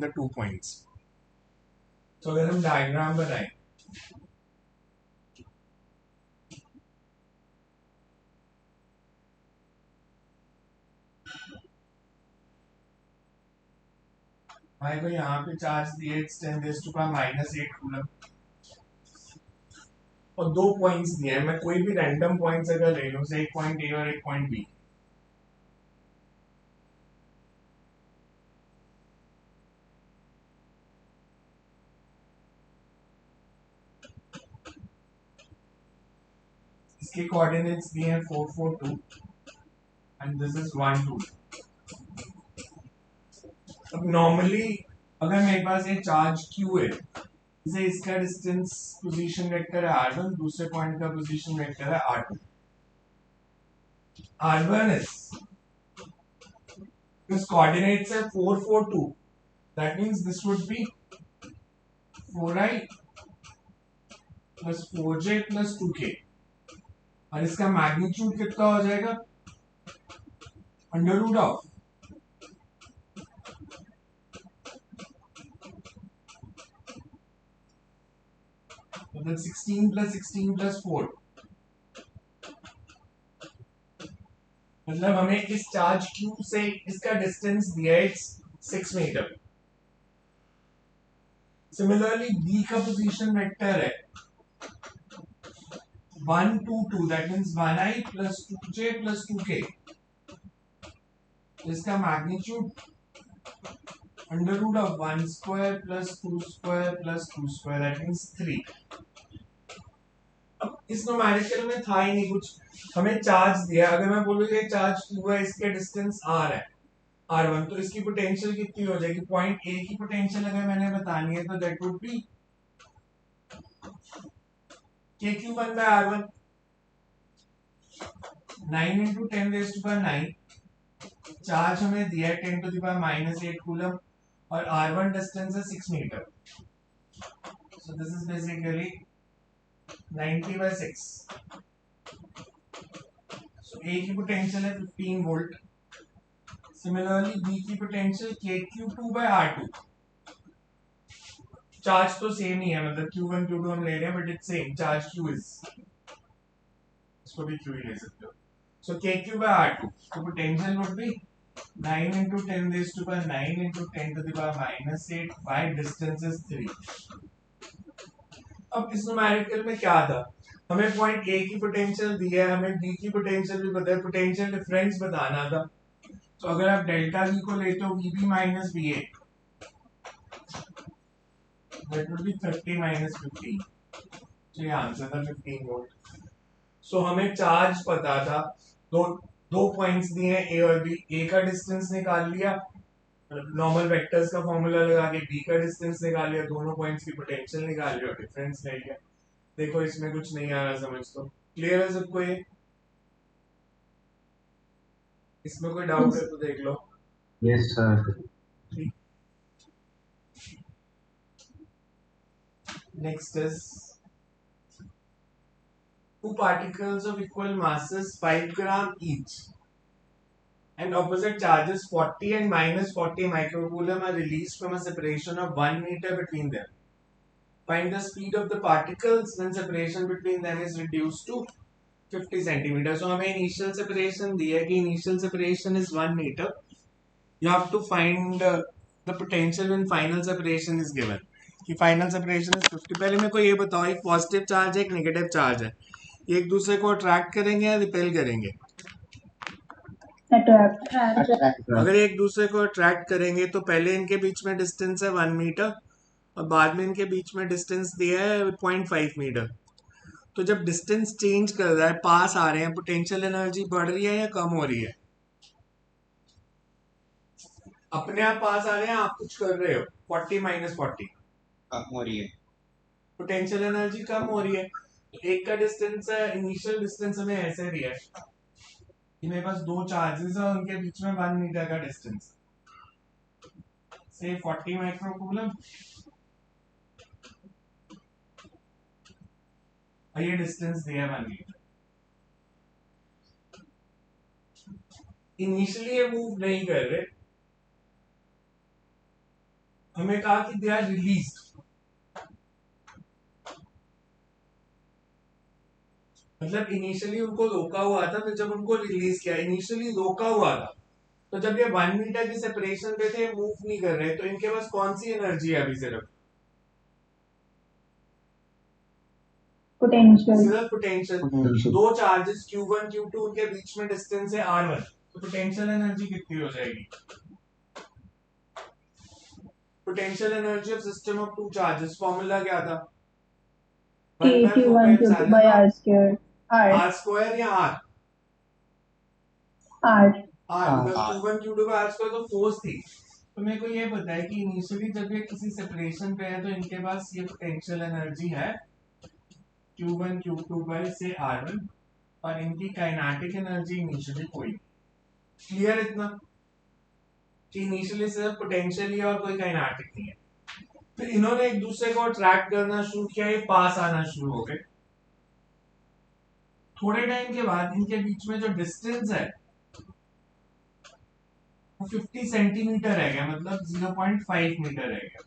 the 2 points. तो अगर हम डायग्राम बनाएं, हमारे को यहाँ पे चार्ज दिए इट्स 10⁻⁻⁸ कूलम और 2 पॉइंट्स दिए हैं. मैं कोई भी रैंडम पॉइंट्स अगर ले लूं, से एक पॉइंट ए और एक पॉइंट बी, इसके कोऑर्डिनेट्स दिए हैं 4 4 2 एंड दिस इज 1 2. अब नॉर्मली अगर मेरे पास ये चार्ज क्यू है, जैसे इसका डिस्टेंस पोजीशन वेक्टर है r1, दूसरे पॉइंट का पोजीशन वेक्टर है r2. r1 is this coordinates है 4 4 2. That means this would be 4i plus 4j plus 2k. और इसका मैग्नीट्यूड कितना हो जाएगा? अंडर रूट ऑफ मतलब 16 plus 16 plus 4. मतलब हमें इस चार्ज क्यू से इसका डिस्टेंस दिया है 6 मीटर. सिमिलरली बी का पोजीशन वेक्टर है 1 2 2. That means 1i plus 2j plus 2k. इसका magnitude under root of 1 square plus 2 square plus 2 square. That means 3. अब इस न्यूमेरिकल में था ही नहीं कुछ, हमें चार्ज दिया. अगर मैं बोलूँ ये चार्ज q है, इसके डिस्टेंस r है r1, तो इसकी पोटेंशियल कितनी हो जाएगी? पॉइंट ए की पोटेंशियल अगर मैंने बतानी है तो that would be kq1/r1. 9 into 10 raised to power 9. Charge हमें दिया है 10 to the power -8 कूलम और r1 डिस्टेंस है 6 meter. So this is basically 90/6. So A की पोटेंशियल है 15 वोल्ट. सिमिलरली B की पोटेंशियल kq2/r2. चार्ज तो सेम ही है, मतलब q1 q2 हम ले रहे हैं but it's same. Charge q is, इसको भी q ही ले सकते हो. So kq/r2. So potential would be 9 into 10 raised to power 9 into 10 to the power -8 by distance is 3. अब इस न्यूमेरिकल में क्या था? हमें पॉइंट ए की पोटेंशियल दी है, हमें बी की पोटेंशियल भी पता है, पोटेंशियल डिफरेंस बताना था. तो अगर आप डेल्टा वी को लेते हो VB minus V A, that would be 30 minus 15. तो ये आंसर था 15 वोल्ट. सो हमें चार्ज पता था, दो दो पॉइंट्स दिए हैं ए और बी. ए का डिस्टेंस निकाल लिया, नॉर्मल वेक्टर्स का फॉर्मूला लगा के बी का डिस्टेंस निकाल लिया, दोनों पॉइंट्स की पोटेंशियल निकाल लिया और डिफरेंस ले लिया. देखो इसमें कुछ नहीं आ रहा समझ, तो क्लियर है सबको ये? इसमें कोई डाउट है तो देख लो. Yes sir. Next is two particles of equal masses 5 gram each and opposite charges 40 and -40 microcoulomb are released from a separation of 1 meter between them. Find the speed of the particles when separation between them is reduced to 50 centimeter. So हमें initial separation दिया है कि initial separation is 1 meter. You have to find the potential when final separation is given. कि final separation is 50. पहले मेरे को ये बताओ, एक पॉजिटिव चार्ज है, एक नेगेटिव चार्ज है, ये एक दूसरे को अट्रैक्ट करेंगे या रिपेल करेंगे? अगर एक दूसरे को अट्रैक्ट करेंगे तो पहले इनके बीच में डिस्टेंस है 1 मीटर और बाद में इनके बीच में डिस्टेंस दिया है 0.5 मीटर. तो जब डिस्टेंस चेंज कर रहा है, पास आ रहे हैं, पोटेंशियल एनर्जी बढ़ रही है या कम हो रही है? अपने आप पास आ रहे हैं, आप कुछ कर रहे हो, 40 -40 कम हो रही है, पोटेंशियल एनर्जी कम हो रही है. तो एक का डिस्टेंस है, इनिशियल डिस्टेंस हमें ऐसे दिया है कि मेरे पास दो चार्जेस है, उनके बीच में 1 मीटर का डिस्टेंस, से 40 माइक्रोकूलम और ये डिस्टेंस दिया है 1 मीटर. इनिशियली ये मूव नहीं कर रहे, हमें कहा कि दे आर रिलीज्ड, मतलब इनिशियली उनको रोका हुआ था, फिर जब उनको रिलीज किया, इनिशियली रोका हुआ था, तो जब ये 1 मीटर की सेपरेशन पे थे, मूव नहीं कर रहे, तो इनके पास कौन सी एनर्जी है अभी? सिर्फ पोटेंशियल। सिर्फ पोटेंशियल। दो चार्जेस Q1 Q2 उनके बीच में डिस्टेंस है R1, तो पोटेंशियल एनर्जी कितनी हो जाएगी? Potential energy of system of two charges, formula क्या था? Q1 Q2 by R square. R square या R? R. Q1 Q2 का R स्क्वायर तो फोर्स थी। तो मेरे को ये पता है कि इनिशियली जब ये किसी सेपरेशन पे है, तो इनके पास ये पोटेंशियल एनर्जी है Q1 Q2 by से R1, और इनकी काइनेटिक एनर्जी इनिशियली कोई। क्लियर इतना कि इनिशियली सिर्फ पोटेंशियल ही और कोई काइनेटिक नहीं है। फिर इन्होंने एक दूसरे को अट्रैक्ट करना शुरू किया, ये पास आना शुरू हो गए। थोड़े टाइम के बाद इनके बीच में जो डिस्टेंस है वो 50 सेंटीमीटर रह गया, मतलब 0.5 मीटर रह गया।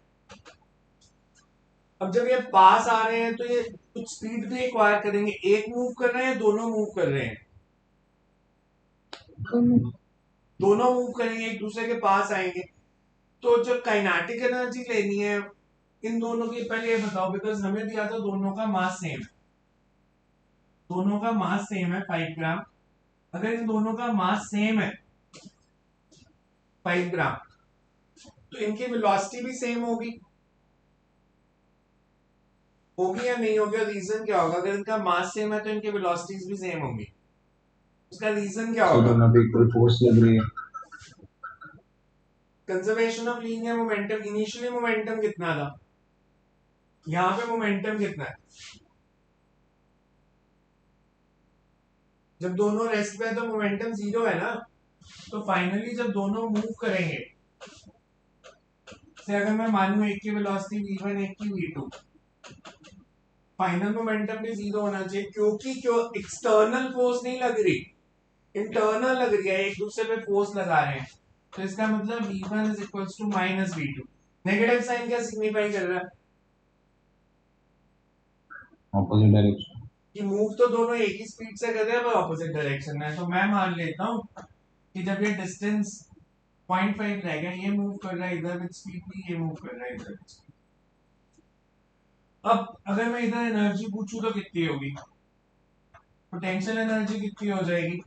अब जब ये पास आ रहे हैं तो ये कुछ स्पीड भी एक्वायर करेंगे। एक मूव कर रहे हैं, दोनों मूव कर रहे हैं, दोनों मूव करेंगे, एक दूसरे के पास आएंगे। तो जब काइनेटिक एनर्जी लेनी है इन दोनों की, पहले ये बताओ, बिकॉज हमें दिया था दोनों का मास सेम है, दोनों का मास सेम है 5 ग्राम। अगर इन दोनों का मास सेम है 5 ग्राम, तो इनकी वेलोसिटी भी सेम होगी, होगी या नहीं होगी? और रीजन क्या होगा? अगर इनका मास सेम है तो इनकी वेलोसिटीज भी सेम होंगी। उसका रीजन क्या होगा? दोनों पे इक्वल फोर्स लग रही है। Conservation of linear momentum. Initially momentum कितना था? यहां पे मोमेंटम कितना है? जब दोनों रेस्ट पे है तो मोमेंटम 0 है ना। तो फाइनली जब दोनों मूव करेंगे, से अगर मैं मानूं एक की वेलोसिटी v1 एक की v2, फाइनल मोमेंटम भी 0 होना चाहिए, क्योंकि क्यों? एक्सटर्नल फोर्स नहीं लग रही, इंटरनल लग रही है, एक दूसरे पे फोर्स लगा रहे हैं। तो इसका मतलब v1 is equals to minus v2। Negative sign क्या सिग्निफाई कर रहा है? Opposite direction. कि मूव तो दोनों एक ही स्पीड से कर रहे हैं पर ऑपोजिट डायरेक्शन में। तो मैं मान लेता हूं कि जब ये डिस्टेंस 0.5 रह गया, ये मूव कर रहा है इधर विद स्पीड भी, ये मूव कर रहा है इधर विद स्पीड। अब अगर मैं इधर एनर्जी पूछूं तो कितनी होगी? पोटेंशियल एनर्जी कितनी हो जाएगी?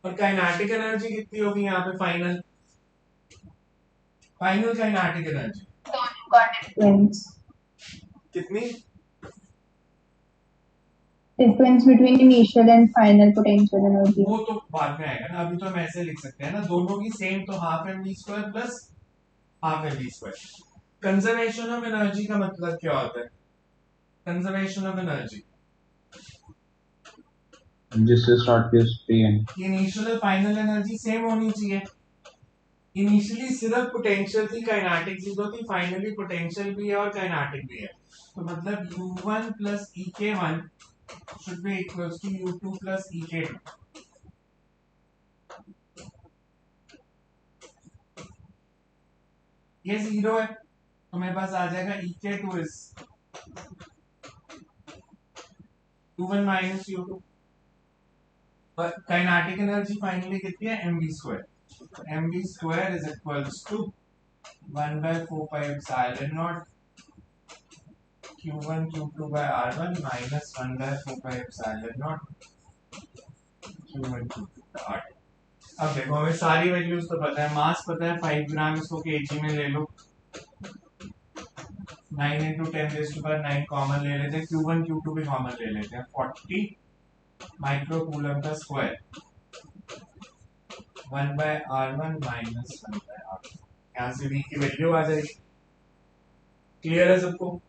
और काइनेटिक एनर्जी कितनी होगी यहाँ पे? फाइनल फाइनल काइनेटिक एनर्जी कितनी? Difference between initial and final potential energy. वो तो बाद में आएगा ना, अभी तो हम ऐसे लिख सकते हैं ना, दोनों की सेम, तो half M V square plus half M V square. Conservation of energy का मतलब क्या होता है? कंजर्वेशन ऑफ एनर्जी जिससे स्टार्ट किया उससे एंड। इनिशियल और फाइनल एनर्जी सेम होनी चाहिए। इनिशियली सिर्फ पोटेंशियल थी, काइनेटिक 0 थी, फाइनली पोटेंशियल भी है और काइनेटिक भी है। तो मतलब u1 plus ek1 should be equals to u2 plus ek2। ये 0 है तो मेरे पास आ जाएगा ek2 is u1 minus u2। और काइनेटिक एनर्जी फाइनली कितनी है? mv square. mv square is equals to 1/4 pi epsilon naught q1 q2 by r1 minus 1/4 pi epsilon naught q1 q2 by r2। अब देखो हमें सारी वैल्यूज तो पता है, मास पता है 5 ग्राम, इसको केजी में ले लो, 9 into 10 raised to power 9 common ले लेते हैं, q1 q2 भी कॉमन ले लेते हैं, 40 माइक्रोकूलम का स्क्वायर 1/r1 minus 1/r2। यहाँ से v की वैल्यू आ जाएगी। क्लियर है सबको?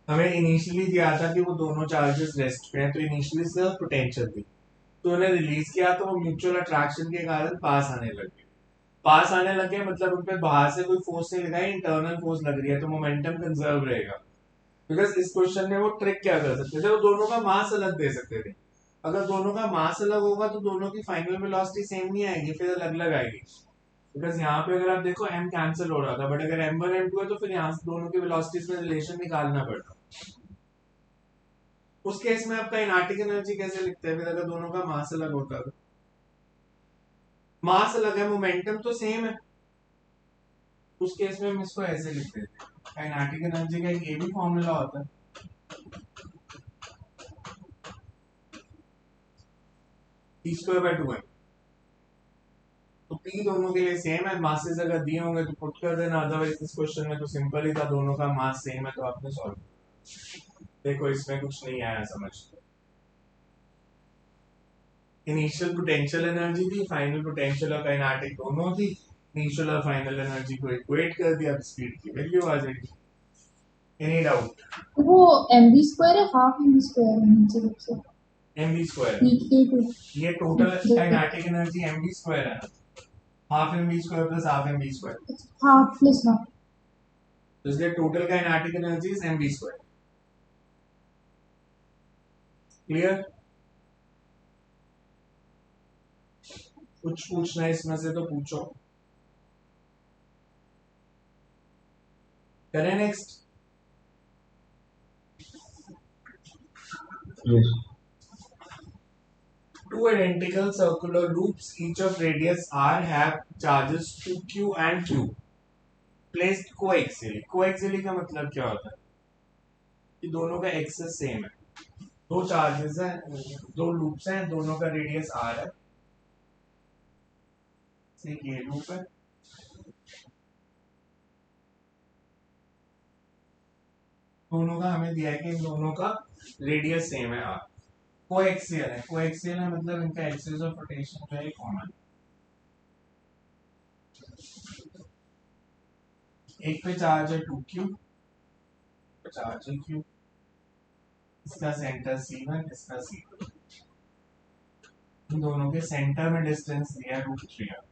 हमें इनिशियली दिया था कि वो दोनों चार्जेस रेस्ट पे हैं, तो इनिशियली सिर्फ पोटेंशियल थी, तो उन्हें रिलीज किया तो वो म्यूचुअल अट्रैक्शन के कारण पास आने लगे। पास आने लगे मतलब उन पे बाहर से कोई फोर्स नहीं लगाई, इंटरनल फोर्स लग रही है, तो मोमेंटम कंजर्व रहेगा। बिकॉज इस क्वेश्चन में वो ट्रिक क्या कर सकते थे, वो दोनों का मास अलग दे सकते थे। अगर दोनों का मास अलग होगा तो दोनों की फाइनल वेलोसिटी सेम नहीं आएगी, फिर अलग अलग आएगी। बिकॉज यहाँ पे अगर आप देखो m कैंसिल हो रहा था, बट अगर m1 m2 है तो फिर यहाँ से दोनों की वेलोसिटीज में रिलेशन निकालना पड़ता। उस केस में आप काइनेटिक एनर्जी कैसे लिखते हैं फिर अगर दोनों का मास अलग होता है? मास अलग है, मोमेंटम तो सेम है, उस केस में हम इसको ऐसे लिखते हैं। काइनेटिक एनर्जी का ये भी फॉर्मूला होता है, P²/2m। तो P दोनों के लिए सेम है, मासेस अगर दिए होंगे तो पुट कर देना, अदरवाइज इस क्वेश्चन में तो सिंपल ही था, दोनों का मास सेम है तो आपने सॉल्व। देखो इसमें कुछ नहीं आया समझ। इनिशियल पोटेंशियल एनर्जी थी, फाइनल पोटेंशियल और काइनेटिक दोनों थी। इनिशियल और फाइनल एनर्जी को इक्वेट कर दिया, स्पीड की वैल्यू आ जाएगी। Any doubt? वो mv² है, हाफ mv² है नीचे सबसे mv²। ये टोटल काइनेटिक एनर्जी mv² है, half mv² plus half mv², half plus half. तो इसलिए total kinetic energy is mv²। Clear? कुछ पूछना है इसमें से तो पूछो। करें next? Yes. Two identical circular loops, each of radius r, have charges 2q and q placed coaxially। coaxially का मतलब क्या होता है कि दोनों का एक्सेस सेम है, दो चार्जेस हैं, दो लूप्स हैं, दोनों का रेडियस r है। ये लूप है, दोनों का हमें दिया है कि इन दोनों का रेडियस सेम है r। कोएक्सियल है, कोएक्सियल है मतलब इनका एक्सिस ऑफ रोटेशन जो है कॉमन। एक पे चार्ज है 2q, चार्ज है q, इसका सेंटर c1, इसका c2, इन दोनों के सेंटर में डिस्टेंस दिया है √3r।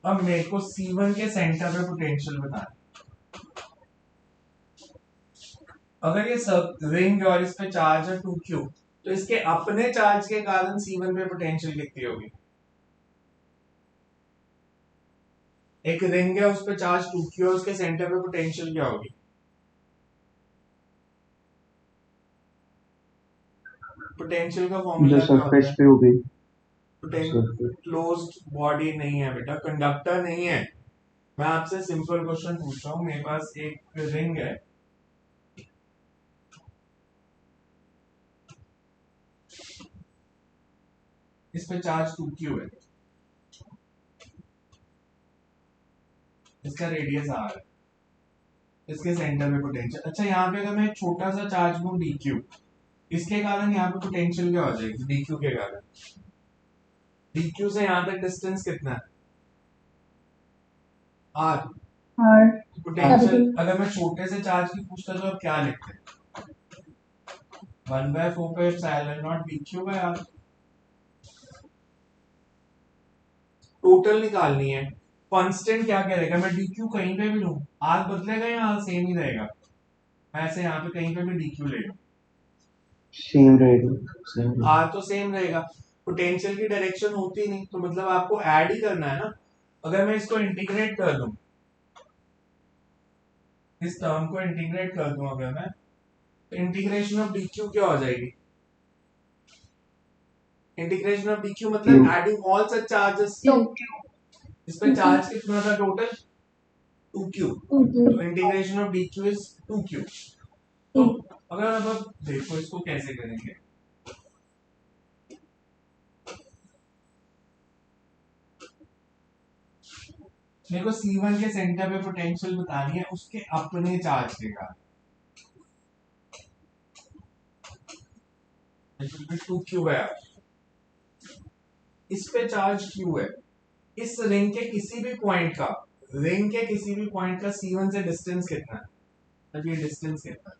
अब मेरे को C1 के सेंटर पे पोटेंशियल बताना। अगर ये सब रिंग और इस पे चार्ज है 2q, तो इसके अपने चार्ज के कारण C1 पे पोटेंशियल कितनी होगी? एक रिंग है उस पे चार्ज 2q है, उसके सेंटर पे पोटेंशियल क्या होगी? पोटेंशियल का फॉर्मूला जो क्या होता सरफेस है? पे होगी। क्लोज्ड बॉडी नहीं है बेटा, कंडक्टर नहीं है। मैं आपसे सिंपल क्वेश्चन पूछ रहा हूँ, मेरे पास एक रिंग है, इस पे चार्ज 2q है, इसका रेडियस r है, इसके सेंटर में पोटेंशियल। अच्छा यहाँ पे अगर मैं छोटा सा चार्ज लूं dq, इसके कारण यहाँ पे पोटेंशियल क्या हो जाएगी? dq के कारण, dq से यहाँ तक डिस्टेंस कितना है? r। और पोटेंशियल अगर मैं छोटे से चार्ज की पूछता तो अब क्या लिखते हैं? 1/4 पे एप्सिलॉन नॉट dq/r। टोटल निकालनी है, कांस्टेंट क्या करेगा? मैं dq कहीं पे भी लूं, r बदलेगा या r सेम ही रहेगा? मैं ऐसे यहाँ पे कहीं पे भी dq ले लूं, सेम रहेगा। r तो सेम रहेगा। पोटेंशियल की डायरेक्शन होती नहीं, तो मतलब आपको ऐड ही करना है ना। अगर मैं इसको इंटीग्रेट कर दूं, इस टर्म को इंटीग्रेट कर दूं अगर मैं, तो इंटीग्रेशन ऑफ dq क्या हो जाएगी? इंटीग्रेशन ऑफ dq मतलब एडिंग ऑल सच चार्जेस। इस पे चार्ज कितना था टोटल? 2q। तो integration of dq is 2q। तो अगर अब देखो इसको कैसे करेंगे, मेरे को C1 के सेंटर पे पोटेंशियल बतानी है उसके अपने चार्ज के कारण। 2q/r, इस पे चार्ज q है, इस रिंग के किसी भी पॉइंट का, रिंग के किसी भी पॉइंट का C1 से डिस्टेंस कितना है? तब ये डिस्टेंस कितना है?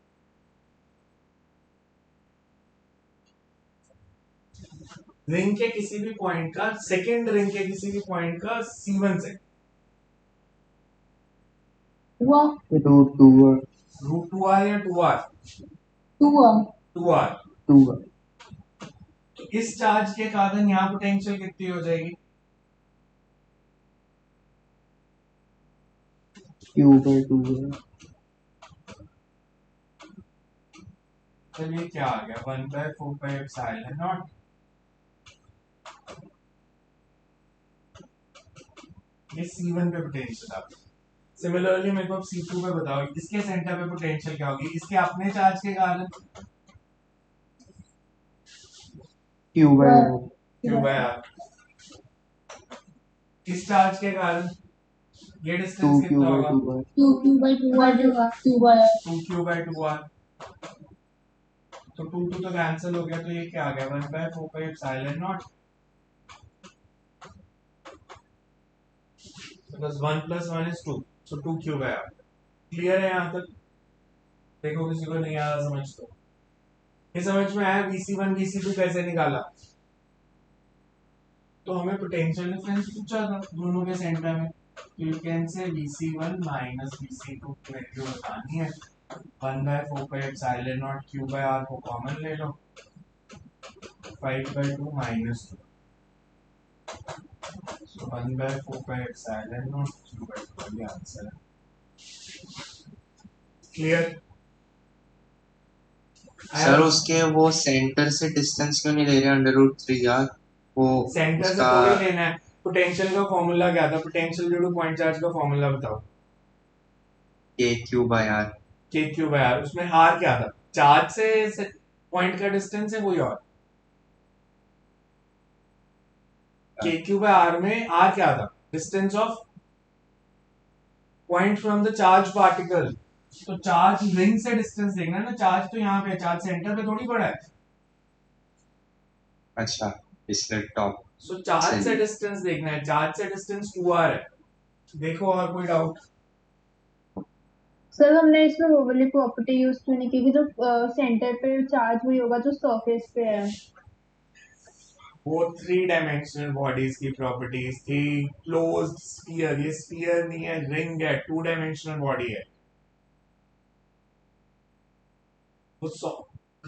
रिंग के किसी भी पॉइंट का, सेकेंड रिंग के किसी भी पॉइंट का C1 से हुआ √2r √2r या 2r? 2R. 2r। 2 तो इस चार्ज के कारण यहाँ पोटेंशियल कितनी हो जाएगी? Q/2 चलिए क्या आ गया, 1/4πε0। ये C1 पे पोटेंशियल आप। सिमिलरली मेरे को अब C2 पे बताओ, इसके सेंटर पे पोटेंशियल क्या होगी इसके अपने चार्ज के कारण? Q/R Q/r। इस चार्ज के कारण ये डिस्टेंस कितना होगा? 2Q/2R 2Q/2R 2Q/2r। तो 2 2 तो कैंसिल हो गया, तो ये क्या आ गया, 1/4πε0 because 1 + 1 is 2, so 2Q/r। Clear है यहाँ तक? देखो किसी को नहीं आ रहा समझ तो ये समझ में आया Vc1 Vc2 कैसे निकाला? तो हमें पोटेंशियल डिफरेंस पूछा था दोनों के सेंटर में, तो you can say Vc1 minus Vc2 की वैल्यू बतानी है। 1/4πε0 Q/r को कॉमन ले लो, 5/2 माइनस 2, so 1/4πε0 Q/2 ये आंसर है। क्लियर? सर उसके वो सेंटर से डिस्टेंस क्यों नहीं ले रहे √3 यार? वो सेंटर से उसका थोड़ी लेना है। पोटेंशियल का फॉर्मूला क्या था? Potential due two point charge का फॉर्मूला बताओ। KQ/r। KQ/r। उसमें r क्या था? चार्ज से पॉइंट का डिस्टेंस है कोई और? KQ/r में r क्या था? Distance of point from the charge particle. तो चार्ज रिंग से डिस्टेंस देखना है ना, चार्ज तो यहाँ पे, चार्ज सेंटर पे थोड़ी पड़ा है। अच्छा, इसलिए टॉप। सो चार्ज से डिस्टेंस देखना है, चार्ज से डिस्टेंस 2r है। देखो और कोई डाउट? सर हमने इसमें वो वाली प्रॉपर्टी यूज क्यों नहीं की कि जो सेंटर पे चार्ज हुई होगा जो सरफेस पे है? वो 3 डायमेंशनल बॉडीज की प्रॉपर्टीज थी। क्लोज्ड स्फीयर, ये स्फीयर नहीं है, रिंग है, 2 डायमेंशनल बॉडी है। वो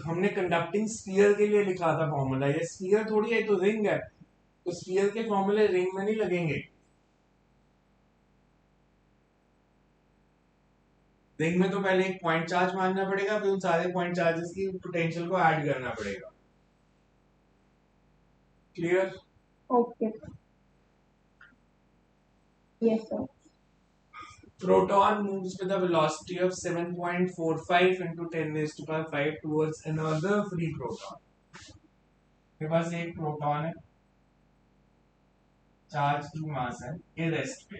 हमने कंडक्टिंग स्फीयर के लिए लिखा था फॉर्मूला, ये स्फीयर थोड़ी है, तो रिंग है, तो स्फीयर के फॉर्मूले रिंग में नहीं लगेंगे। रिंग में तो पहले एक पॉइंट चार्ज मानना पड़ेगा, फिर उन सारे पॉइंट चार्जेस की पोटेंशियल को ऐड करना पड़ेगा। Clear? Okay, yes sir. Proton moves with a velocity of 7.45 into 10 raised to power 5 towards another free proton. मेरे पास एक प्रोटॉन है, चार्ज की मास है, ये रेस्ट पे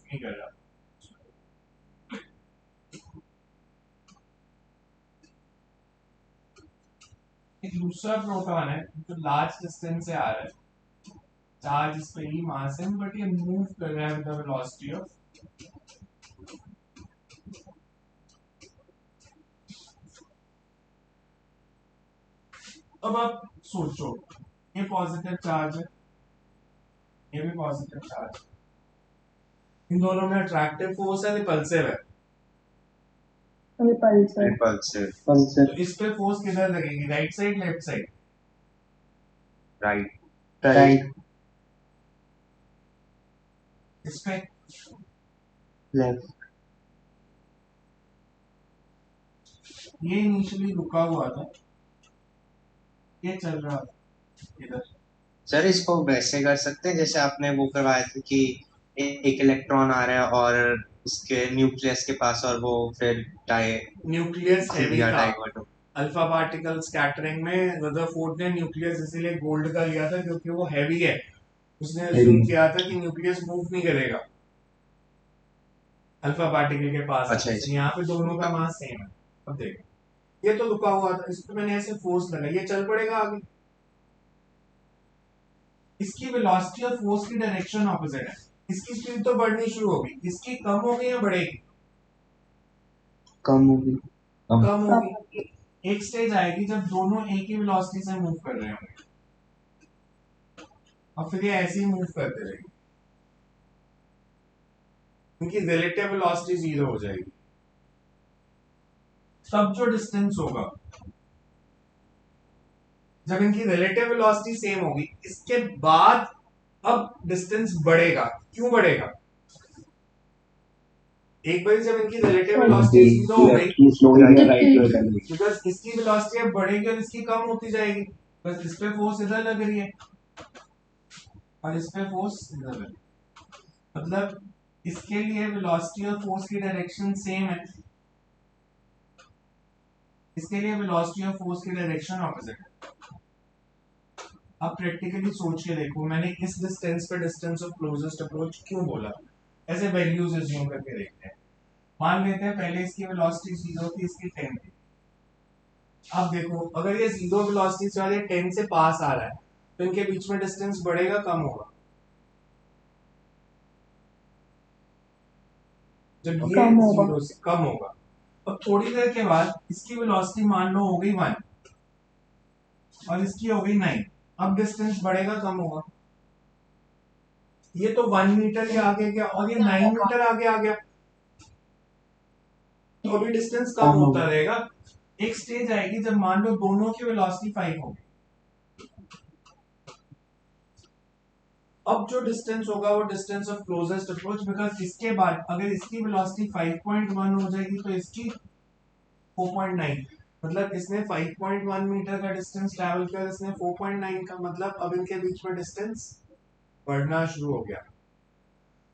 नहीं कर रहा। एक दूसरा प्रोटॉन है जो लार्ज डिस्टेंस से आ रहा है, चार्ज इस पे ही मास है, बट ये मूव कर रहा है विद द वेलोसिटी ऑफ अब आप सोचो, ये पॉजिटिव चार्ज है, ये भी पॉजिटिव चार्ज, इन दोनों में अट्रैक्टिव फोर्स है, रिपल्सिव है। रिपल्सिव। तो इस पे फोर्स किधर लगेगी, right side left side? Right. Right इस पे लेफ्ट ये इनिशियली रुका हुआ था, ये चल रहा था इधर। सर इसको वैसे कर सकते हैं जैसे आपने वो करवाया था कि एक इलेक्ट्रॉन आ रहा है और उसके न्यूक्लियस के पास, और वो फिर न्यूक्लियस हैवी था, डाइवर्ट हो। अल्फा पार्टिकल स्कैटरिंग में रदरफोर्ड ने न्यूक्लियस इसीलिए गोल्ड का लिया था क्योंकि वो हैवी है। उसने अज्यूम किया था कि न्यूक्लियस मूव नहीं करेगा अल्फा पार्टिकल के पास। अच्छा, तो यहाँ पे दोनों का मास सेम है। अब देखो, ये तो रुका हुआ था, इस पे मैंने ऐसे फोर्स लगा, ये चल पड़ेगा आगे। इसकी वेलोसिटी और फोर्स की डायरेक्शन ऑपोजिट है, इसकी स्पीड तो बढ़नी शुरू होगी, इसकी कम होगी या बढ़ेगी? कम होगी। कम होगी। एक स्टेज आएगी जब दोनों एक ही वेलोसिटी से मूव कर रहे होंगे, और फिर ये ऐसे ही मूव करते रहेंगे, उनकी रिलेटिव वेलोसिटी 0 हो जाएगी। तब जो डिस्टेंस होगा, जब इनकी रिलेटिव वेलोसिटी सेम होगी, इसके बाद अब डिस्टेंस बढ़ेगा। क्यों बढ़ेगा? एक बार जब इनकी रिलेटिव वेलोसिटी जीरो हो गई, बिकॉज इसकी वेलोसिटी अब बढ़ेगी और इसकी कम होती जाएगी, बस इस पे फोर्स इधर लग रही है और इस पे फोर्स इधर लग रही है। मतलब इसके लिए वेलोसिटी और फोर्स की डायरेक्शन सेम है, इसके लिए वेलोसिटी और फोर्स की डायरेक्शन ऑपोजिट है। अब प्रैक्टिकली सोच के देखो, मैंने इस डिस्टेंस पे डिस्टेंस ऑफ क्लोजेस्ट अप्रोच क्यों बोला? ऐसे वैल्यूज अज्यूम करके देखते हैं। मान लेते हैं पहले इसकी वेलोसिटी 0 थी, इसकी 10 थी। अब देखो, अगर ये 0 वेलोसिटी से वाले 10 से पास आ रहा है तो इनके बीच में डिस्टेंस बढ़ेगा कम होगा? जब ये कम होगा। 0 से कम होगा। अब थोड़ी देर के बाद इसकी वेलोसिटी मान लो हो गई 1 और इसकी हो गई 9। अब डिस्टेंस बढ़ेगा कम होगा? ये तो 1 मीटर ही आगे गया और ये 9 मीटर आगे आ गया, तो अभी डिस्टेंस कम कम होता होगा। रहेगा। एक स्टेज आएगी जब मान लो दोनों की वेलोसिटी 5 होगी। अब जो डिस्टेंस होगा वो distance of closest approach, because इसके बाद अगर इसकी वेलोसिटी 5.1 हो जाएगी तो इसकी 4.9, मतलब इसने 5.1 मीटर का डिस्टेंस ट्रैवल किया, इसने 4.9 का, मतलब अब इनके बीच में डिस्टेंस बढ़ना शुरू हो गया।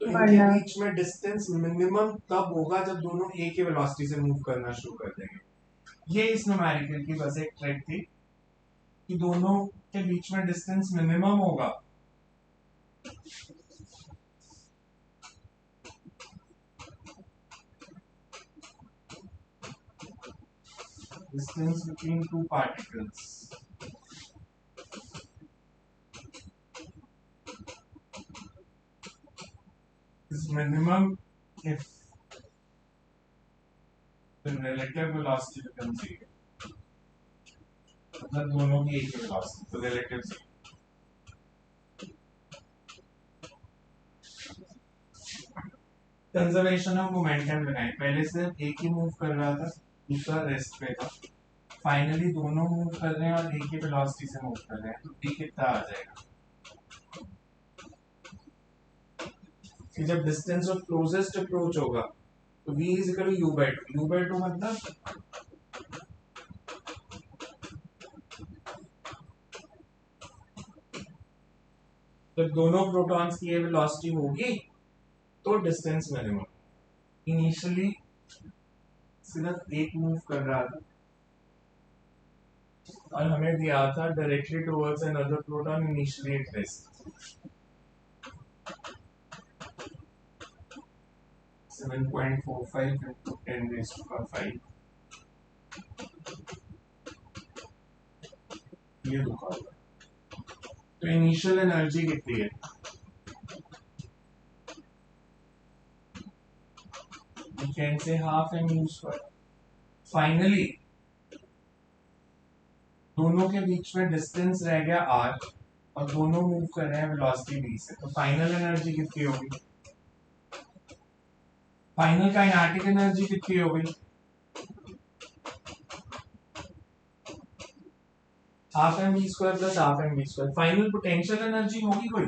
तो इनके बढ़ना। बीच में डिस्टेंस मिनिमम तब होगा जब दोनों एक ही वेलोसिटी से मूव करना शुरू कर देंगे। ये इस न्यूमेरिकल की बस एक ट्रिक थी कि दोनों के बीच में डिस्टेंस मिनिमम होगा distance between two particles is minimum if the relative velocity becomes zero. मतलब दोनों की एक ही वेलोसिटी, तो relative zero. Conservation of momentum लगाएं। पहले सिर्फ एक ही मूव कर रहा था, दूसरा रेस्ट पे था। फाइनली दोनों मूव कर रहे हैं और एक ही वेलोसिटी से मूव कर रहे हैं, तो v कितना आ जाएगा? कि जब डिस्टेंस ऑफ क्लोजेस्ट अप्रोच होगा तो v is equal to u by 2 मतलब जब दोनों प्रोटॉन्स की ये वेलोसिटी होगी तो डिस्टेंस मिनिमम। इनिशियली सिर्फ एक मूव कर रहा था और हमें दिया था directly towards another proton, initially at rest 7.45 into 10 raised to power 5, ये रुका हुआ है। तो इनिशियल एनर्जी कितनी है? You can say half mu square. Finally दोनों के बीच में डिस्टेंस रह गया r और दोनों मूव कर रहे हैं वेलोसिटी v से, तो फाइनल एनर्जी कितनी होगी? फाइनल काइनेटिक एनर्जी कितनी होगी? Half M V square plus half M V square. Final potential energy होगी कोई?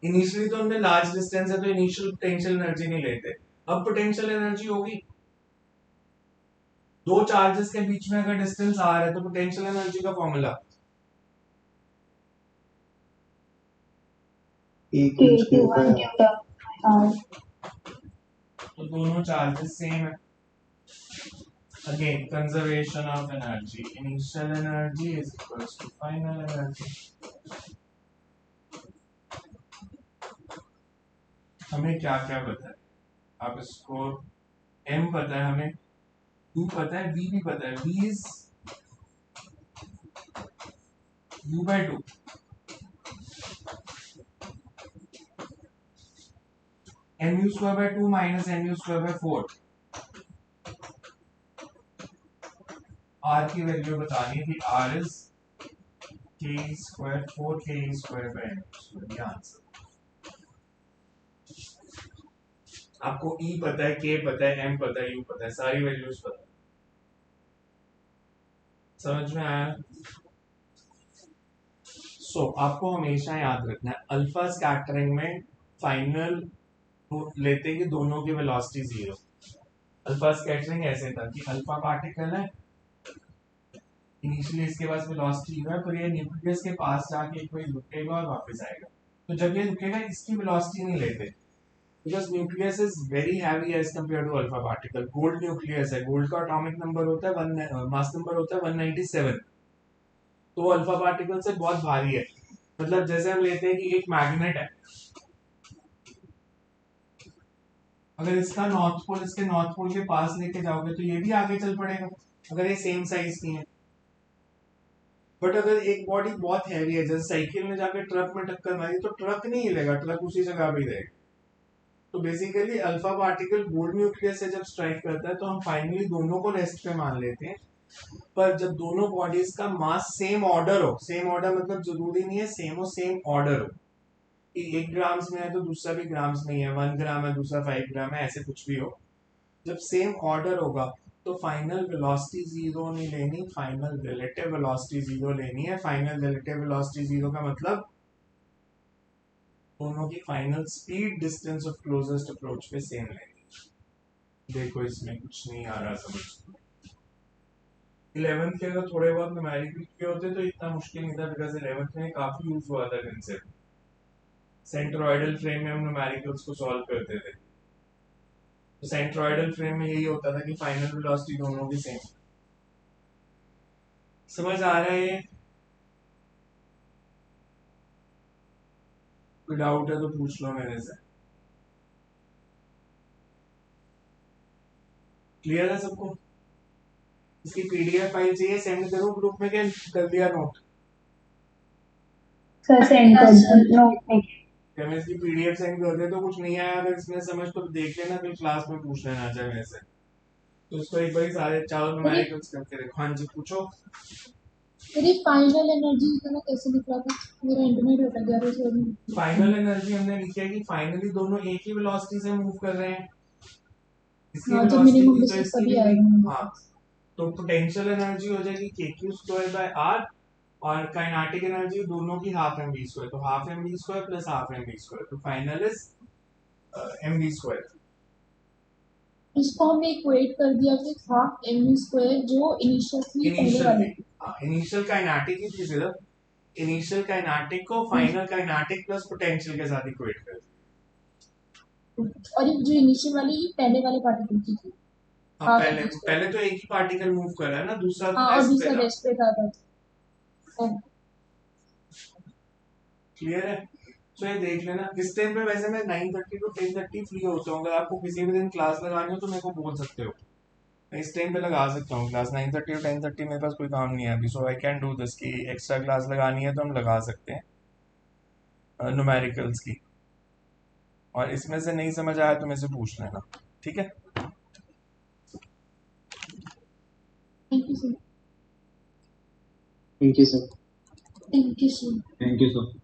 इनिशियली तो हमने लार्ज डिस्टेंस है तो इनिशियल पोटेंशियल एनर्जी नहीं लेते, अब पोटेंशियल एनर्जी होगी। दो चार्जेस के बीच में अगर डिस्टेंस आर है तो पोटेंशियल एनर्जी का फॉर्मूला तो दोनों चार्जेस सेम है। Again conservation of energy, initial energy is equals to final energy. हमें क्या क्या पता है? आप इसको m पता है, हमें u पता है, v भी पता है। v is u by 2, mu square by 2 minus mu square by 4। r की वैल्यू बतानी थी, r is k square 4k square by mu square, ये आंसर। आपको E पता है, K पता है, M पता है, U पता है, सारी वैल्यूज पता है। समझ में आया? आपको हमेशा याद रखना है अल्फा स्कैटरिंग में फाइनल लेते कि दोनों की वेलोसिटी जीरो। अल्फा स्कैटरिंग ऐसे था कि अल्फा पार्टिकल है, इनिशियली इसके पास वेलोसिटी जीरो है, पर ये न्यूक्लियस के पास जाके कोई रुकेगा और वापस आएगा। तो जब ये रुकेगा इसकी वेलोसिटी नहीं लेते, because nucleus is very heavy as compare to alpha particle. Gold nucleus है, गोल्ड का एटॉमिक नंबर होता है मास नंबर होता है 197, तो वो अल्फा पार्टिकल से बहुत भारी है। मतलब जैसे हम लेते हैं कि एक मैग्नेट है, अगर इसका नॉर्थ पोल इसके नॉर्थ पोल के पास लेके जाओगे तो ये भी आगे चल पड़ेगा अगर ये सेम साइज की है। बट अगर एक बॉडी बहुत हैवी है, जैसे साइकिल में जाकर ट्रक में टक्कर मारी तो ट्रक नहीं हिलेगा, ट्रक उसी जगह पे रहेगा। तो basically alpha particle gold nucleus से जब स्ट्राइक करता है तो हम फाइनली दोनों को रेस्ट पे मान लेते हैं। पर जब दोनों बॉडीज का मास सेम ऑर्डर हो, सेम ऑर्डर मतलब जरूरी नहीं है सेम हो, सेम ऑर्डर हो कि 1 ग्राम्स में है तो दूसरा भी ग्राम्स में ही है, 1 ग्राम है दूसरा 5 ग्राम है, ऐसे कुछ भी हो, जब सेम ऑर्डर होगा तो फाइनल वेलोसिटी जीरो नहीं लेनी, फाइनल रिलेटिव वेलोसिटी जीरो लेनी है। फाइनल रिलेटिव वेलोसिटी जीरो का मतलब दोनों की final speed distance of closest approach पे सेम लेनी। देखो इसमें कुछ नहीं आ रहा समझ। 11th के अगर थोड़े बहुत न्यूमेरिकल के होते तो इतना मुश्किल नहीं था, बिकॉज 11th में काफी यूज हुआ था कंसेप्ट। सेंट्रोइडल फ्रेम में हम न्यूमेरिकल्स को सॉल्व करते थे, तो सेंट्रोइडल फ्रेम में यही होता था कि फाइनल वेलोसिटी दोनों की सेम। समझ आ रहा है ये? कोई डाउट है तो पूछ लो मेरे से। क्लियर है सबको? इसकी पीडीएफ फाइल चाहिए, सेंड करूं ग्रुप में, क्या कर दिया नोट? सर सेंड कर दो, नो क्या मैं इसकी पीडीएफ सेंड कर दे तो कुछ नहीं आया अगर इसमें समझ तो देख लेना, फिर क्लास में पूछ लेना चाहे मेरे से। तो इसको एक बार सारे चारों न्यूमेरिकल्स करके देखो। हाँ जी पूछो। मेरी फाइनल एनर्जी इतना कैसे निकला था? मेरा इंटरनेट हटा गया था सर। फाइनल एनर्जी हमने लिखी है कि फाइनली दोनों एक ही वेलोसिटी से मूव कर रहे हैं। इसकी हाँ, जब वेलोसिटी मिनिमम थी तो डिस्टेंस इसकी तभी भी आएगा। हाँ, तो पोटेंशियल एनर्जी हो जाएगी kq² r, और काइनेटिक एनर्जी दोनों की हाफ एम वी स्क्वायर, तो half M V square plus half M V square, तो final is M V square. इसको हमने इक्वेट कर दिया कि हाफ एम स्क्वायर जो इनिशियली पहले वाली थी। इनिशियल काइनेटिक ही थी सिर्फ, इनिशियल काइनेटिक को फाइनल काइनेटिक प्लस पोटेंशियल के साथ इक्वेट कर दिया। और ये जो इनिशियल वाली ये पहले वाले पार्टिकल की थी। हाँ, half पहले mv square। पहले तो एक ही पार्टिकल मूव कर रहा है ना, दूसरा तो हाँ, और रेस्ट पे दूसरा था। रेस्ट पे था। क्लियर है? तो ये देख लेना। इस टाइम पे वैसे मैं 9:30 to 10:30 फ्री होता हूँ, अगर आपको किसी भी दिन क्लास लगानी हो तो मेरे को बोल सकते हो, मैं इस टाइम पे लगा सकता हूँ क्लास। 9:30 to 10:30 मेरे पास कोई काम नहीं है अभी, सो आई कैन डू दिस की एक्स्ट्रा क्लास लगानी है तो हम लगा सकते हैं न्यूमेरिकल्स की। और इसमें से नहीं समझ आया तो मेरे से पूछ लेना, ठीक है? Thank you sir. Thank you sir. Thank you sir. Thank you sir.